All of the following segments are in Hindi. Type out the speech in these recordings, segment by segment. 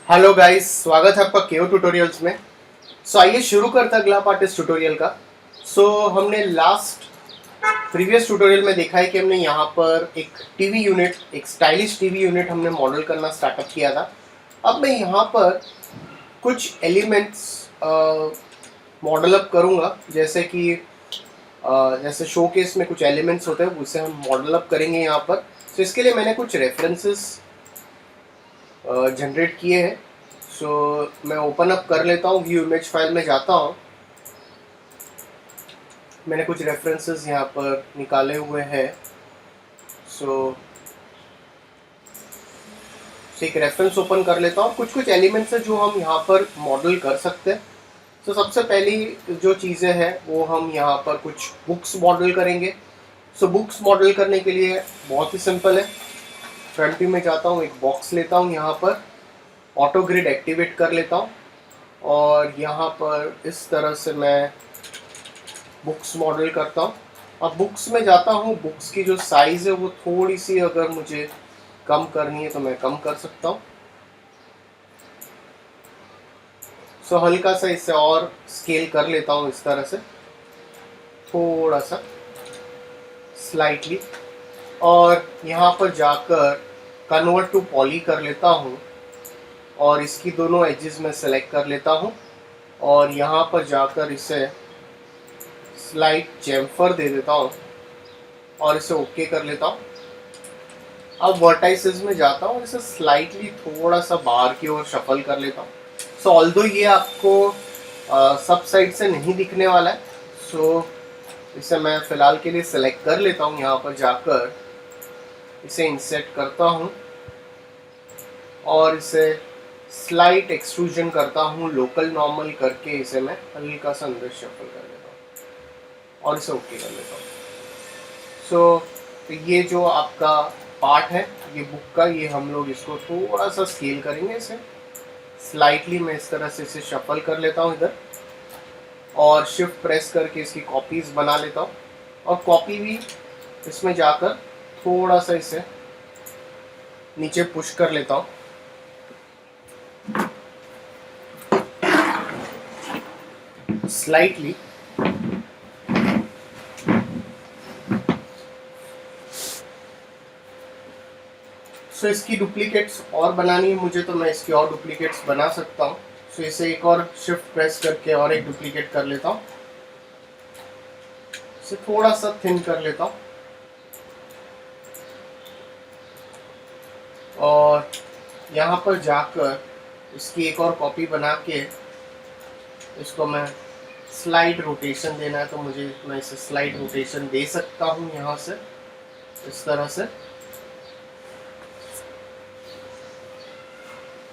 हेलो गाइस, स्वागत है आपका केओ ट्यूटोरियल्स में। आइए शुरू करते हैं अगला पार्ट इस ट्यूटोरियल का। हमने लास्ट प्रीवियस ट्यूटोरियल में देखा है कि हमने यहाँ पर एक टीवी यूनिट, एक स्टाइलिश टीवी यूनिट हमने मॉडल करना स्टार्टअप किया था। अब मैं यहाँ पर कुछ एलिमेंट्स मॉडल अप करूँगा, जैसे कि जैसे शोकेस में कुछ एलिमेंट्स होते हैं उसे हम मॉडल अप करेंगे यहाँ पर। इसके लिए मैंने कुछ रेफरेंसेस जनरेट किए हैं। मैं ओपन अप कर लेता हूँ, व्यू इमेज फाइल में जाता हूँ। मैंने कुछ रेफरेंसेस यहाँ पर निकाले हुए हैं। एक रेफरेंस ओपन कर लेता हूँ। कुछ एलिमेंट्स है जो हम यहाँ पर मॉडल कर सकते हैं। सबसे पहली जो चीज़ें हैं वो हम यहाँ पर कुछ बुक्स मॉडल करेंगे। बुक्स मॉडल करने के लिए बहुत ही सिंपल है। फ्रंट व्यू में जाता हूँ, एक बॉक्स लेता हूँ, यहाँ पर ऑटो ग्रिड एक्टिवेट कर लेता हूँ और यहाँ पर इस तरह से मैं बुक्स मॉडल करता हूँ। अब बुक्स में जाता हूँ, बुक्स की जो साइज़ है वो थोड़ी सी अगर मुझे कम करनी है तो मैं कम कर सकता हूँ। हल्का सा इसे और स्केल कर लेता हूँ इस तरह से, थोड़ा सा स्लाइटली, और यहाँ पर जाकर कन्वर्ट टू पॉली कर लेता हूँ और इसकी दोनों एजेस में सेलेक्ट कर लेता हूँ और यहाँ पर जाकर इसे स्लाइट चैम्फर दे देता हूँ और इसे ओके कर लेता हूँ। अब वर्टाइसेस में जाता हूँ, इसे स्लाइटली थोड़ा सा बाहर की ओर शफल कर लेता हूँ। ऑल्दो ये आपको सब साइड से नहीं दिखने वाला है, इसे मैं फ़िलहाल के लिए सेलेक्ट कर लेता हूँ। यहाँ पर जाकर इसे इंसर्ट करता हूँ और इसे स्लाइट एक्सट्रूजन करता हूँ, लोकल नॉर्मल करके इसे मैं हल्का सा अंदर शफल कर लेता हूँ और इसे ओके कर लेता हूँ। तो ये जो आपका पार्ट है ये बुक का, ये हम लोग इसको थोड़ा सा स्केल करेंगे। इसे स्लाइटली मैं इस तरह से इसे शफल कर लेता हूँ इधर और शिफ्ट प्रेस करके इसकी कॉपीज बना लेता हूँ और कॉपी भी इसमें जाकर थोड़ा सा इसे नीचे पुश कर लेता हूँ। स्लाइटली इसकी डुप्लीकेट्स और बनानी है मुझे, तो मैं इसकी और डुप्लीकेट्स बना सकता हूँ। इसे एक और शिफ्ट प्रेस करके और एक डुप्लीकेट कर लेता हूँ, इसे थोड़ा सा थिन कर लेता हूँ और यहाँ पर जाकर इसकी एक और कॉपी बना के इसको मैं स्लाइड रोटेशन देना है तो मैं इसे स्लाइड रोटेशन दे सकता हूँ यहाँ से इस तरह से,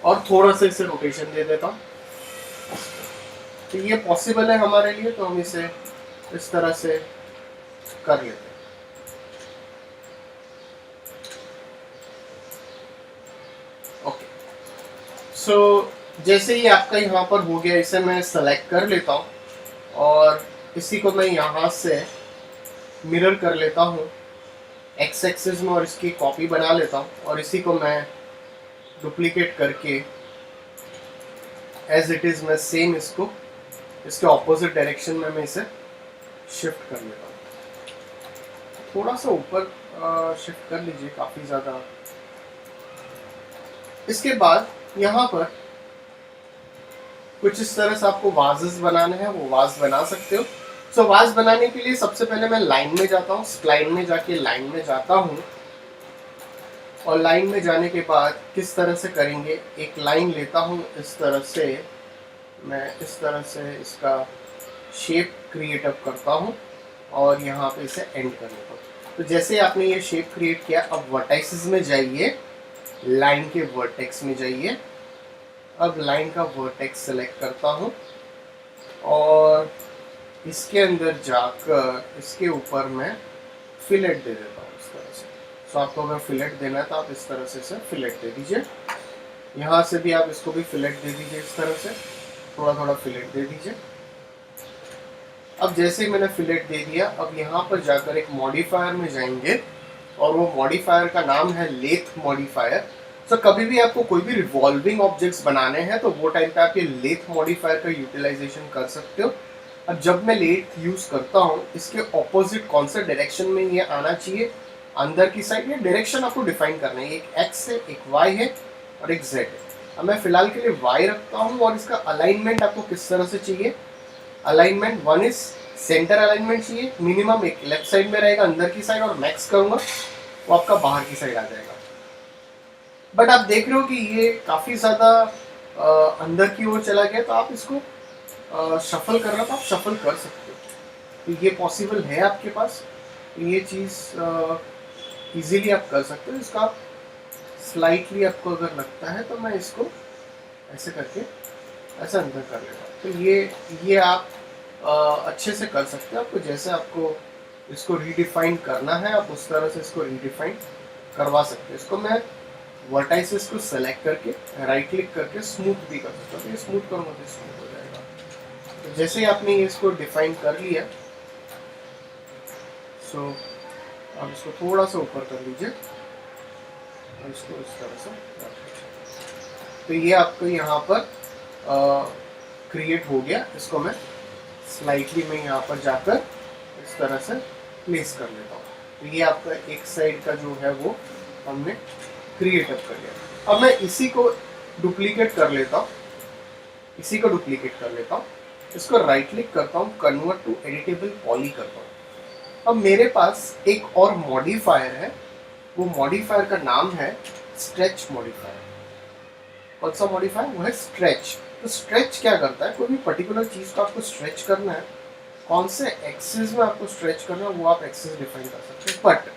और थोड़ा सा इसे रोटेशन दे देता हूँ। तो ये पॉसिबल है हमारे लिए, तो हम इसे इस तरह से कर लेते हैं। ओके, जैसे ही आपका यहाँ पर हो गया, इसे मैं सेलेक्ट कर लेता हूँ और इसी को मैं यहाँ से मिरर कर लेता हूँ एक्स एक्सिस में और इसकी कॉपी बना लेता हूँ और इसी को मैं डुप्लीकेट करके एज इट इज़ मैं सेम इसको इसके ऑपोजिट डायरेक्शन में मैं इसे शिफ्ट कर लेता हूँ। थोड़ा सा ऊपर शिफ्ट कर लीजिए, काफ़ी ज़्यादा। इसके बाद यहाँ पर कुछ इस तरह से आपको वाजेस बनाने हैं, वो वाज बना सकते हो। वाज बनाने के लिए सबसे पहले मैं लाइन में जाता हूँ, स्प्लाइन में जाके लाइन में जाता हूँ और लाइन में जाने के बाद किस तरह से करेंगे, एक लाइन लेता हूँ इस तरह से, मैं इस तरह से इसका शेप क्रिएट अप करता हूँ और यहाँ पे इसे एंड कर लेता हूँ। तो जैसे आपने ये शेप क्रिएट किया, अब वर्टेक्सेस में जाइए, लाइन के वर्टेक्स में जाइए। अब लाइन का वर्टेक्स सेलेक्ट करता हूँ और इसके अंदर जाकर इसके ऊपर मैं फिलेट दे देता हूँ इस तरह से। आपको अगर फिलेट देना है तो आप इस तरह से इसे फिलेट दे दीजिए। यहाँ से भी आप इसको भी फिलेट दे दीजिए, इस तरह से थोड़ा थोड़ा फिलेट दे दीजिए। अब जैसे ही मैंने फिलेट दे दिया, अब यहाँ पर जाकर एक मॉडिफायर में जाएंगे और वो मॉडिफायर का नाम है लेथ मॉडिफायर। तो कभी भी आपको कोई भी रिवॉल्विंग ऑब्जेक्ट्स बनाने हैं तो वो टाइम पे आप ये लेथ मॉडिफायर का यूटिलाइजेशन कर सकते हो। अब जब मैं लेथ यूज करता हूँ, इसके ऑपोजिट कौन सा डायरेक्शन में ये आना चाहिए अंदर की साइड, ये डायरेक्शन आपको डिफाइन करना है। एक एक्स है, एक वाई है और एक जेड है। अब मैं फिलहाल के लिए वाई रखता हूँ और इसका अलाइनमेंट आपको किस तरह से चाहिए। अलाइनमेंट 1 इज सेंटर अलाइनमेंट चाहिए, मिनिमम एक लेफ्ट साइड में रहेगा अंदर की साइड, और मैक्स करूंगा वो आपका बाहर की साइड आ जाएगा। बट आप देख रहे हो कि ये काफ़ी ज़्यादा अंदर की ओर चला गया, तो आप इसको शफल करना तो आप शफल कर सकते हो, तो ये पॉसिबल है आपके पास। ये चीज़ इजीली आप कर सकते हो। इसका स्लाइटली आपको अगर लगता है तो मैं इसको ऐसे करके ऐसे अंदर कर लेता हूँ। तो ये आप अच्छे से कर सकते हो। आपको जैसे आपको इसको रीडिफाइन करना है आप उस तरह से इसको रीडिफाइन करवा सकते हो। इसको मैं वर्टाइसेस को सेलेक्ट करके राइट क्लिक करके स्मूथ भी कर सकता हूँ। तो ये स्मूथ करूँगा तो स्मूथ हो जाएगा। तो जैसे ही आपने इसको डिफाइन कर लिया, सो अब इसको थोड़ा सा ऊपर कर लीजिए और इसको इस तरह से रख लीजिए। तो ये आपको यहाँ पर क्रिएट हो गया। इसको मैं स्लाइटली मैं यहाँ पर जाकर इस तरह से प्लेस कर लेता हूँ। तो ये आपका एक साइड का जो है वो हमने क्रिएट अप कर लिया। अब मैं इसी को डुप्लीकेट कर लेता हूँ, इसी को डुप्लीकेट कर लेता हूँ, इसको राइट क्लिक करता हूँ, कन्वर्ट टू एडिटेबल पॉली करता हूँ। अब मेरे पास एक और मॉडिफायर है, वो मॉडिफायर का नाम है स्ट्रेच मॉडिफायर। कौन सा मॉडिफायर? वो है स्ट्रेच। तो स्ट्रेच क्या करता है, कोई भी पर्टिकुलर चीज़ को आपको स्ट्रेच करना है, कौन से एक्सिस में आपको स्ट्रेच करना है वो आप एक्सिस डिफाइन कर सकते हैं। बट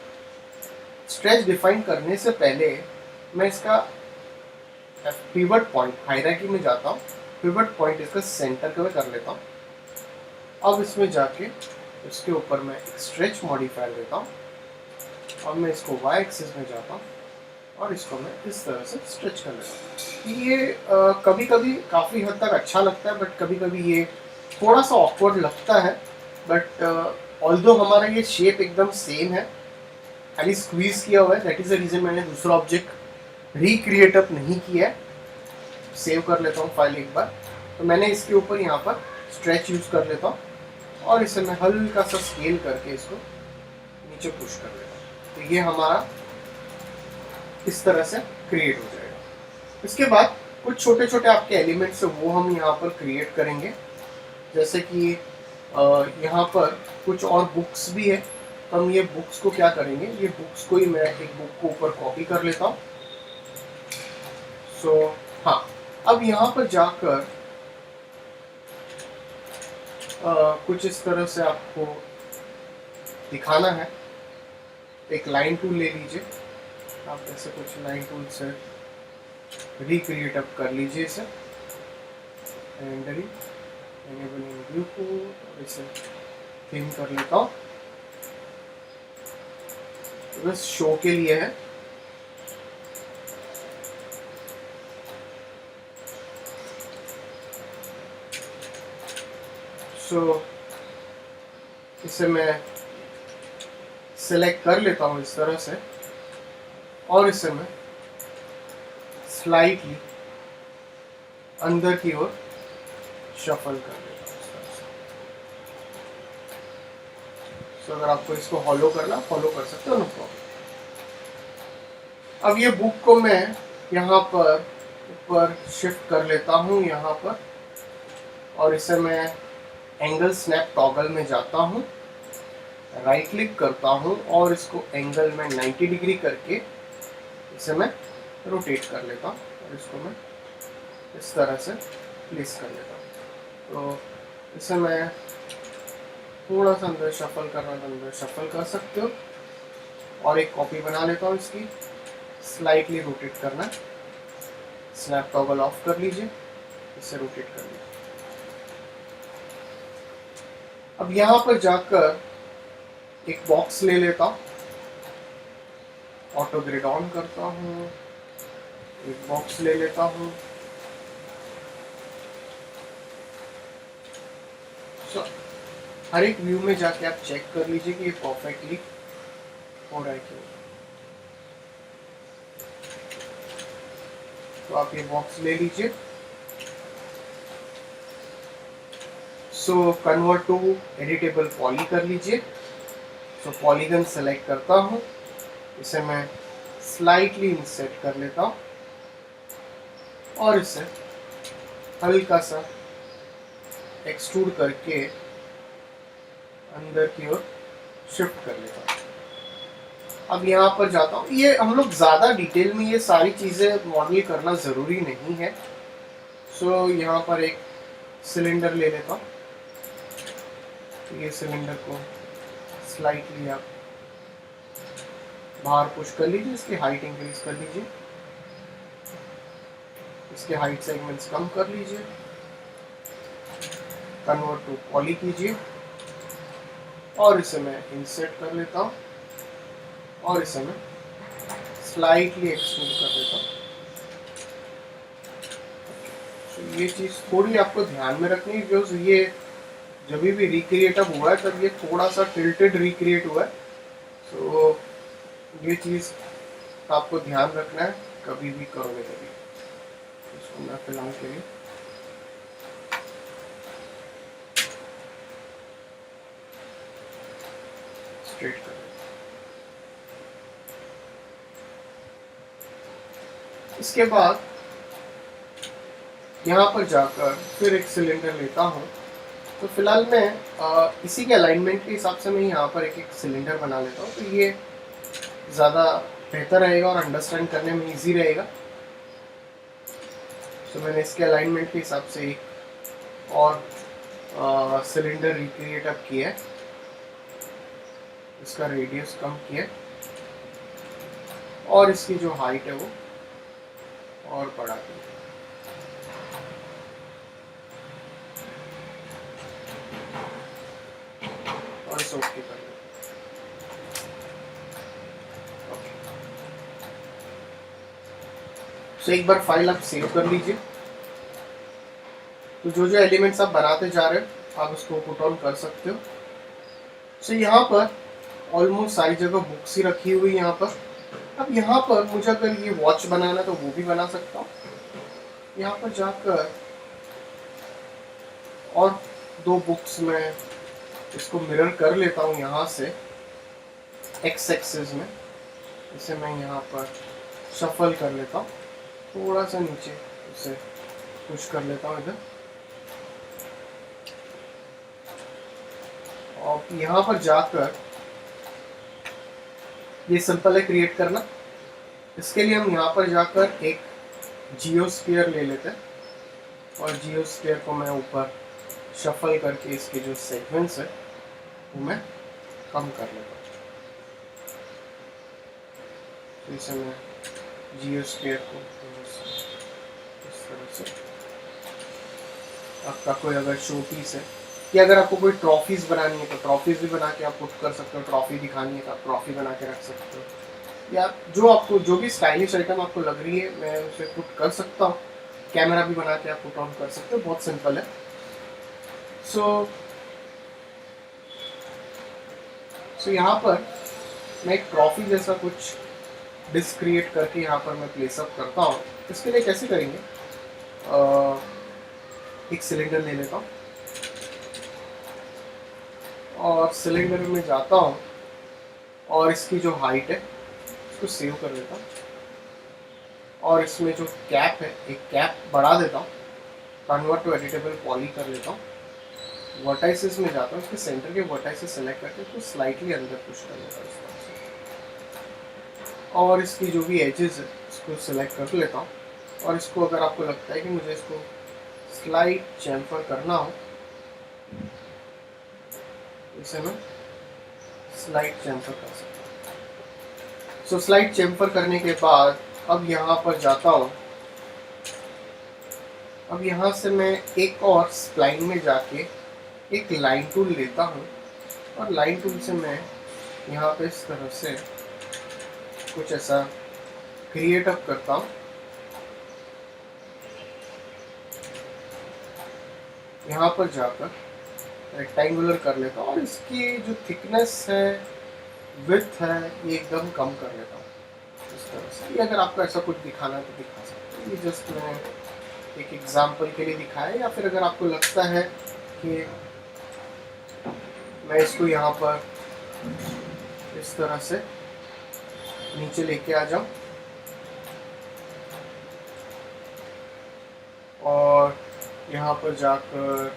स्ट्रेच डिफाइन करने से पहले मैं इसका पिवट पॉइंट हायरार्की में जाता हूँ, पिवट पॉइंट इसका सेंटर का कर लेता हूँ। अब इसमें जाके इसके ऊपर मैं एक स्ट्रेच मॉडिफायर देता हूँ और मैं इसको वाई एक्सिस में जाता हूँ और इसको मैं इस तरह से स्ट्रेच कर लेता हूँ। ये कभी कभी काफ़ी हद तक अच्छा लगता है, बट कभी कभी ये थोड़ा सा ऑकवर्ड लगता है। बट ऑल्दो हमारा ये शेप एकदम सेम है, खाली स्क्वीज किया हुआ है, दैट इज़ द रीज़न मैंने दूसरा ऑब्जेक्ट रिक्रिएट अप नहीं किया है। सेव कर लेता हूँ फाइल एक बार। तो मैंने इसके ऊपर यहाँ पर स्ट्रेच यूज़ कर लेता हूँ और इसे मैं हल्का सा स्केल करके इसको नीचे पुश कर लेता हूँ। तो ये हमारा इस तरह से क्रिएट हो जाएगा। इसके बाद कुछ छोटे छोटे आपके एलिमेंट्स है वो हम यहाँ पर क्रिएट करेंगे। जैसे कि यहाँ पर कुछ और बुक्स भी है, तो हम ये बुक्स को क्या करेंगे, ये बुक्स को ही मैं एक बुक को ऊपर कॉपी कर लेता हूँ। सो हाँ, अब यहाँ पर जाकर कुछ इस तरह से आपको दिखाना है। एक लाइन टूल ले लीजिए, आप ऐसे कुछ लाइन टूल से रिक्रिएट अप कर लीजिए इसे, रेंडरिंग एनेबलिंग व्यू को, और इसे थिन कर लेता हूँ। बस शो के लिए है। सो इसे मैं सेलेक्ट कर लेता हूँ इस तरह से और इसे मैं स्लाइटली अंदर की ओर शफल कर लेता हूँ इस तरह से। सो अगर आपको इसको हॉलो करना, फॉलो कर सकते हो, नो प्रॉब्लम। अब ये बुक को मैं यहाँ पर ऊपर शिफ्ट कर लेता हूँ यहाँ पर, और इसे मैं एंगल स्नैप टॉगल में जाता हूँ, राइट क्लिक करता हूँ और इसको एंगल में 90 डिग्री करके इसे मैं रोटेट कर लेता हूँ और इसको मैं इस तरह से प्लेस कर लेता हूँ। तो इसे मैं थोड़ा सा अंदर शफल करना तो अंदर शफल कर सकते हो, और एक कॉपी बना लेता हूँ इसकी, स्लाइटली रोटेट करना, स्नैप टॉगल ऑफ कर लीजिए, इसे रोटेट कर लीजिए। अब यहाँ पर जाकर एक बॉक्स ले लेता हूँ, ऑटो ग्रिड ऑन करता हूँ, एक बॉक्स ले लेता हूँ। हर एक व्यू में जाके आप चेक कर लीजिए कि ये परफेक्टली हो रहा है क्यों। तो आप ये बॉक्स ले लीजिए। So convert to editable poly कर लीजिए। सो पॉलीगन सेलेक्ट करता हूँ, इसे मैं स्लाइटली इंसर्ट कर लेता हूँ और इसे हल्का सा एक्सट्रूड करके अंदर की ओर शिफ्ट कर लेता हूँ। अब यहाँ पर जाता हूँ, ये हम लोग ज़्यादा डिटेल में ये सारी चीज़ें मॉडल करना ज़रूरी नहीं है। सो यहाँ पर एक सिलेंडर ले लेता हूँ। ये सिलेंडर को स्लाइटली आप बाहर पुश कर लीजिए, इसकी हाइट इंक्रीज कर लीजिए, इसके हाइट सेगमेंट्स कम कर लीजिए, कन्वर्ट टू पॉली कीजिए और इसे मैं इंसर्ट कर लेता हूँ और इसे मैं स्लाइटली एक्सट्रूड कर देता हूँ। तो ये चीज़ थोड़ी आपको ध्यान में रखनी है, बिकॉज ये जब भी रिक्रिएट अब हुआ है तब ये थोड़ा सा टिल्टेड रिक्रिएट हुआ है। तो ये चीज़ आपको ध्यान रखना है कभी भी करोगे तभी। इसको मैं फिलहाल के लिए स्ट्रेट कर देता हूँ। इसके बाद यहाँ पर जाकर फिर एक सिलेंडर लेता हूँ। तो फिलहाल मैं इसी के अलाइनमेंट के हिसाब से मैं यहाँ पर एक सिलेंडर बना लेता हूँ, तो ये ज़्यादा बेहतर रहेगा और अंडरस्टैंड करने में इजी रहेगा। तो मैंने इसके अलाइनमेंट के हिसाब से एक और सिलेंडर रिक्रिएट अप किया है, इसका रेडियस कम किया है और इसकी जो हाइट है वो और बढ़ा दी है। और इसे ओके कर लो। तो एक बार फाइल आप सेव कर लीजिए। तो जो जो एलिमेंट्स आप बनाते जा रहे हो आप उसको पुट ऑन कर सकते हो। तो यहाँ पर ऑलमोस्ट सारी जगह बुक्स ही रखी हुई यहाँ पर। अब यहाँ पर मुझे अगर ये वॉच बनाना है तो वो भी बना सकता हूँ। यहाँ पर जाकर और दो बुक्स में इसको मिरर कर लेता हूँ यहाँ से एक्स एक्सिस में। इसे मैं यहाँ पर शफल कर लेता हूँ, थोड़ा सा नीचे इसे पुश कर लेता हूँ इधर। और यहाँ पर जाकर ये सिंपल है क्रिएट करना। इसके लिए हम यहाँ पर जाकर एक जियोस्फीयर ले लेते हैं और जियोस्फीयर को मैं ऊपर शफल करके इसके जो सेगमेंट्स है वो मैं कम कर लेता हूँ। तो इसे मैं जियोस्फीयर को इस तरह से, आपका कोई अगर शो पीस है कि अगर आपको कोई ट्रॉफीज बनानी है तो ट्रॉफीज भी बना के आप पुट कर सकते हो। ट्रॉफी दिखानी है तो आप ट्रॉफी बना के रख सकते हो, या जो आपको जो भी स्टाइलिश आइटम आपको लग रही है मैं उसे पुट कर सकता हूँ। कैमरा भी बना के आप पुट ऑन कर सकते हो, बहुत सिंपल है। सो यहाँ पर मैं एक ट्रॉफी जैसा कुछ डिस्क क्रिएट करके यहाँ पर मैं प्लेस अप करता हूँ। इसके लिए कैसे करेंगे, एक सिलेंडर ले लेता हूँ और सिलेंडर में जाता हूँ और इसकी जो हाइट है इसको सेव कर लेता हूँ और इसमें जो कैप है एक कैप बढ़ा देता हूँ, कन्वर्ट टू एडिटेबल पॉली कर लेता हूँ। वर्टाइसेस में जाता हूँ, इसके सेंटर के वर्टाइसेस सेलेक्ट करके इसको स्लाइटली अंदर पुश कर लेता हूँ इस तरह से। और इसकी जो भी एजेस है इसको सिलेक्ट कर लेता हूँ और इसको अगर आपको लगता है कि मुझे इसको स्लाइट चैम्फर करना हो, इसे मैं स्लाइट चैम्फर कर सकता हूँ। सो स्लाइट चैम्फर करने के बाद अब यहाँ पर जाता हूँ। अब यहाँ से मैं एक और स्प्लाइन में जाके एक लाइन टूल लेता हूँ और लाइन टूल से मैं यहाँ पे इस तरह से कुछ ऐसा क्रिएट अप करता हूँ। यहाँ पर जाकर रेक्टेंगुलर कर लेता हूँ और इसकी जो थिकनेस है, विड्थ है, ये एकदम कम कर लेता हूँ इस तरह से। ये अगर आपको ऐसा कुछ दिखाना है तो दिखा सकते ये जस्ट मैंने एक एग्जांपल के लिए दिखाया, या फिर अगर आपको लगता है कि मैं इसको यहाँ पर इस तरह से नीचे लेके आ जाऊं और यहाँ पर जाकर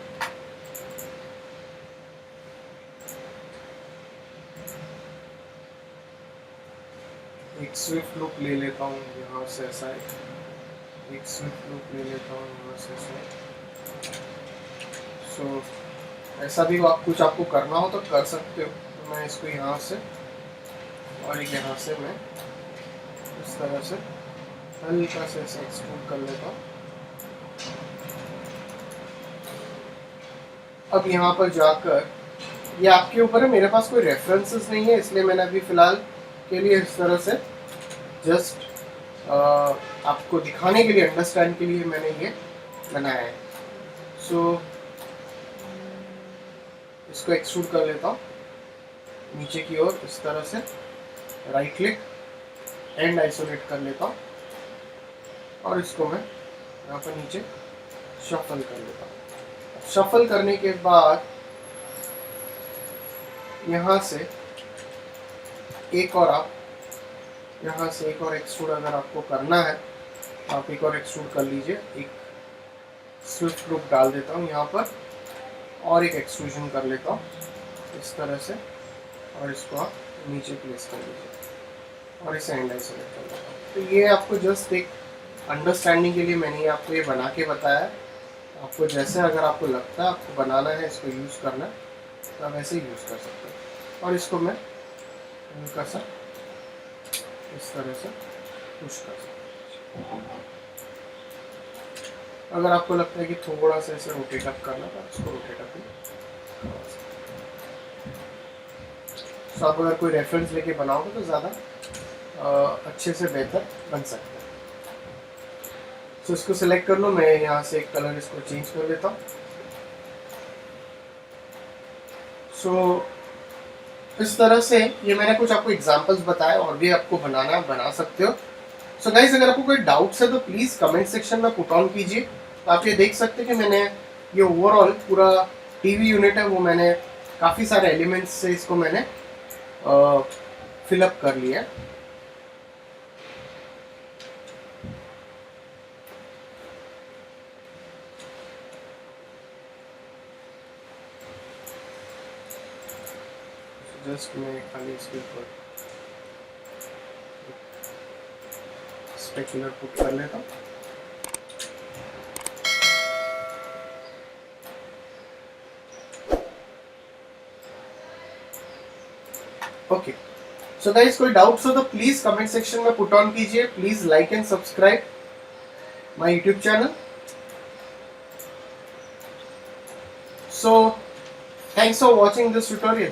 एक स्विफ्ट लुक ले लेता हूँ यहाँ से ऐसा, एक स्विफ्ट लुक ले लेता हूँ यहाँ से ऐसा। सो ऐसा भी आप कुछ आपको करना हो तो कर सकते हो। तो मैं इसको यहाँ से और एक यहाँ से मैं इस तरह से हल्का से ऐसे एक्सट्रूड कर लेता हूँ। अब यहाँ पर जाकर ये आपके ऊपर है, मेरे पास कोई रेफरेंसेस नहीं है, इसलिए मैंने अभी फ़िलहाल के लिए इस तरह से जस्ट आपको दिखाने के लिए, अंडरस्टैंड के लिए मैंने ये बनाया है। सो इसको एक्सट्रूड कर लेता हूँ नीचे की ओर इस तरह से, राइट क्लिक एंड आइसोलेट कर लेता हूँ और इसको मैं यहाँ पर नीचे शफल कर लेता हूँ। शफल करने के बाद यहाँ से एक और आप यहाँ से एक और एक्सट्रूड अगर आपको करना है आप एक और एक्सट्रूड कर लीजिए। एक स्विफ्ट लुक डाल देता हूँ यहाँ पर और एक एक्सट्रूजन कर लेता हूँ इस तरह से और इसको आप नीचे प्लेस कर लीजिए और इसे एंड आइसोलेट कर लेता हूँ। तो ये आपको जस्ट एक अंडरस्टैंडिंग के लिए मैंने आपको ये बना के बताया है। आपको जैसे अगर आपको लगता है आपको बनाना है, इसको यूज़ करना है, तो आप ऐसे यूज़ कर सकते हो। और इसको मैं हल्का सा इस तरह से पुश कर सकता हूँ। अगर आपको लगता है कि थोड़ा सा ऐसे रोटेट अप करना तो इसको रोटेट अप करवा सकते हैं। तो आप अगर कोई रेफरेंस लेके बनाओगे तो ज़्यादा अच्छे से बेहतर बन सकता है। तो इसको सिलेक्ट कर लो, मैं यहाँ से एक कलर इसको चेंज कर लेता हूँ। सो इस तरह से ये मैंने कुछ आपको एग्जांपल्स बताए, और भी आपको बनाना बना सकते हो। सो गाइस, अगर आपको कोई डाउट्स है तो प्लीज़ कमेंट सेक्शन में पुट ऑन कीजिए। तो आप ये देख सकते हैं कि मैंने ये ओवरऑल पूरा टीवी यूनिट है वो मैंने काफ़ी सारे एलिमेंट्स से इसको मैंने फिलअप कर लिया है। जस्ट मैं खाली इसके ऊपर स्पेकुलर पुट कर लेता हूँ। ओके, सो गाइस, कोई डाउट्स हो तो प्लीज कमेंट सेक्शन में पुट ऑन कीजिए। Please like and subscribe my YouTube channel. So thanks for watching this tutorial.